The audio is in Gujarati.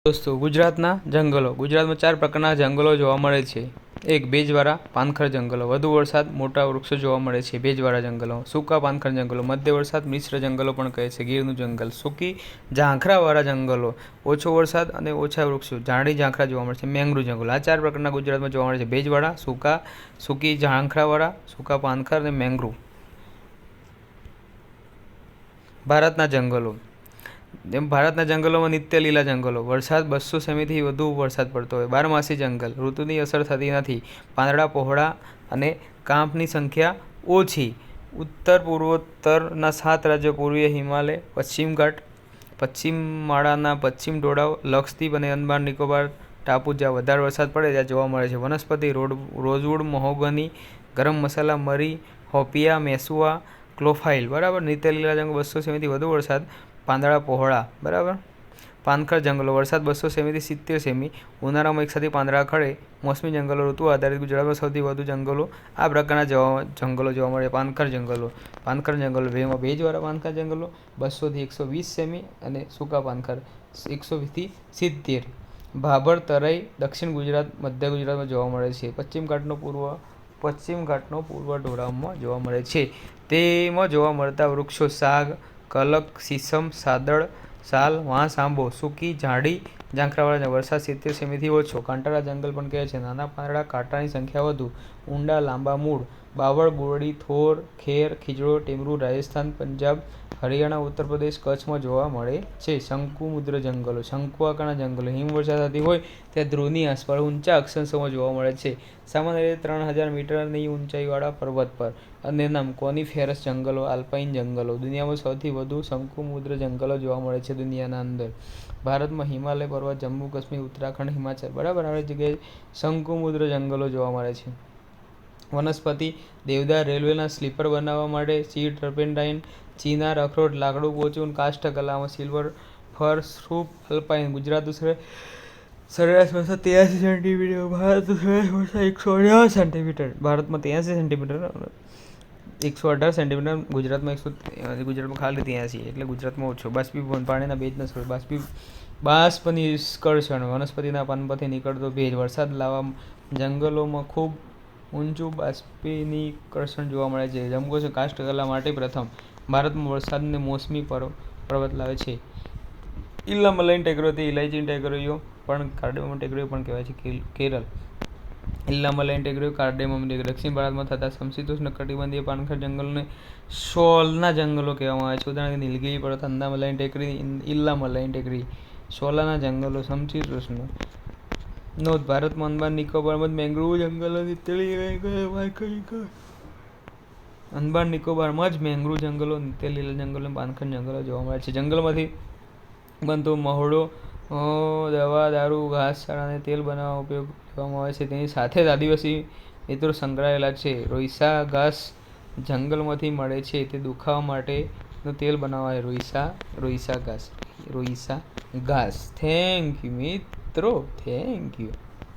દોસ્તો, ગુજરાતના જંગલો. ગુજરાતમાં 4 પ્રકારના જંગલો જોવા મળે છે. એક, ભેજવાળા પાનખર જંગલો. વધુ વરસાદ, મોટા વૃક્ષો જોવા મળે છે. ભેજવાળા જંગલો. સૂકા પાનખર જંગલો. મધ્ય વરસાદ, મિશ્ર જંગલો પણ કહે છે. ગીરનું જંગલ. સૂકી ઝાંખરાવાળા જંગલો. ઓછો વરસાદ અને ઓછા વૃક્ષો. ઝાડી ઝાંખરા જોવા મળે છે. મેંગ્રુવ જંગલો. આ 4 પ્રકારના ગુજરાતમાં જોવા મળે છે. ભેજવાળા, સૂકી ઝાંખરાવાળા, સૂકા પાનખર અને મેંગ્રુવ. ભારતના જંગલો. ભારતના જંગલોમાં નિત્ય લીલા જંગલો. વરસાદ 200 સેમીથી વધુ વરસાદ પડતો હોય. બારમાસી જંગલ. ઋતુની અસર થતી નથી. પાંદડા પહોળા અને કાંપની સંખ્યા ઓછી. ઉત્તર પૂર્વોત્તરના 7 રાજ્યો. પૂર્વીય હિમાલય, પશ્ચિમ ઘાટ, પશ્ચિમવાળાના પશ્ચિમ ઢોળાવ, લક્ષદ્વીપ અને અંદમાન નિકોબાર ટાપુ જ્યાં વધારે વરસાદ પડે ત્યાં જોવા મળે છે. વનસ્પતિ રોઝવુડ, મહોગની, ગરમ મસાલા, મરી, હોપિયા, મેસુઆ, ક્લોફાઇલ. બરાબર. નિત્ય લીલા જંગલો. 200 સેમીથી વધુ વરસાદ. પાંદડા પહોળા. બરાબર. પાનખર જંગલો. વરસાદ 200 સેમીથી 70 સેમી. ઉનાળામાં એકસાથે પાંદડા ખરે. મોસમી જંગલો. ઋતુ આધારિત. ગુજરાતમાં સૌથી વધુ જંગલો આ પ્રકારના જંગલો જોવા મળે. પાનખર જંગલો. ભેજવાળા પાનખર જંગલો 200 થી 120 સેમી અને સૂકા પાનખર 120 થી 70. ભાભર તરાઈ દક્ષિણ ગુજરાત, મધ્ય ગુજરાતમાં જોવા મળે છે. પશ્ચિમ ઘાટનો પૂર્વ ઢોળાવમાં જોવા મળે છે. તેમાં જોવા મળતા વૃક્ષો સાગ, કલક, સીસમ, સાદડ, સાલ, વાંસ, આંબો. સૂકી ઝાડી ઝાંખરાવાળા. વરસાદ 70 સેમીથી ઓછો. કાંટાળા જંગલ પણ કહે છે. નાના પાંદડા, કાંટાની સંખ્યા વધુ. ઊંડા લાંબા મૂળ. બાવળ, બોરડી, થોર, ખેર, ખીજડો, ટેમરૂ. રાજસ્થાન, પંજાબ, હરિયાણા, ઉત્તર પ્રદેશ, કચ્છમાં જોવા મળે છે. શંકુમુદ્ર જંગલો. શંકુ આકારના જંગલો. હિમવર્ષા થતી હોય ત્યાં ધ્રુવની આસપાસ ઊંચા અક્ષાંશોમાં જોવા મળે છે. સામાન્ય રીતે 3000 મીટરની ઊંચાઈવાળા પર્વત પર. અને નામ કોનિફેરસ જંગલો. આલ્પાઇન જંગલો. દુનિયામાં સૌથી વધુ શંકુમુદ્ર જંગલો જોવા મળે છે દુનિયાના અંદર. ભારતમાં હિમાલય પર્વત, જમ્મુ કાશ્મીર, ઉત્તરાખંડ, હિમાચલ. બરાબર. આવી જગ્યાએ શંકુમુદ્ર જંગલો જોવા મળે છે. વનસ્પતિ દેવદાર. રેલવેના સ્લીપર બનાવવા માટે. સીડ, ટર્પેન્ટાઇન, ચિનાર, અખરોટ, લાકડું પોચું, કાષ્ઠકલામાં સિલ્વર ફર, સ્ટ્રૂપ, અલ્પાઇન. ગુજરાતનું સરેરાશ વરસાદ 83 સેન્ટીમીટર. ભારતનું સરેરાશ વરસાદ 118 સેન્ટીમીટર. ભારતમાં 83 સેન્ટીમીટર, 118 સેન્ટીમીટર. ગુજરાતમાં ખાલી 83, એટલે ગુજરાતમાં ઓછો. બાષ્પીભવન. પાણીના ભેજના સ્તરો. બાષ્પનિષ્કર્ષણ. વનસ્પતિના પાનમાંથી નીકળતો ભેજ. વરસાદ લાવવા જંગલોમાં ખૂબ ઊંચું બાષ્પીનિષ્કર્ષણ જોવા મળે છે. જમ્મુ કાશ્મીર કાષ્ઠકલા માટે પ્રથમ. ભારતમાં વરસાદને મોસમી પર્વત લાવે છે. ઇલ્લામલાઈન ટેકરીઓ. ઇલાયચી ટેકરીઓ પણ કાર્ડેમમ ટેકરીઓ પણ કહેવાય છે. કેરળ. ઇલ્લામલાઈન ટેકરીઓ, કાર્ડેમમ ટેકરીઓ. દક્ષિણ ભારતમાં થતા સમશીતોષ્ણ કટિબંધીય પાનખર જંગલોને શોલના જંગલો કહેવામાં આવે છે. ઉદાહરણ નીલગિરી પર્વત, અંદામલાઈન ટેકરી, ઇલ્લામલાઈન ટેકરી. શોલાના જંગલો સમશીતોષ્ણ. નોંધ: ભારતમાં અંદમાન નિકોબારમાં મેંગ્રુવ જંગલો. અંદમાન નિકોબારમાં જ મેંગ્રુવ જંગલો, નિત્ય લીલા જંગલો, પાનખર જંગલો જોવા મળે છે. જંગલમાંથી બનતો મહોડો દવા, દારૂ, ઘાસ, છાણ અને તેલ બનાવવામાં ઉપયોગ લેવામાં આવે છે. તેની સાથે જ આદિવાસી મિત્રો સંકળાયેલા છે. રોઈસા ઘાસ જંગલમાંથી મળે છે. તે દુખાવા માટેનું તેલ બનાવવામાં આવે. રોઈસા ઘાસ. થેન્ક યુ મિત્રો. Thank you.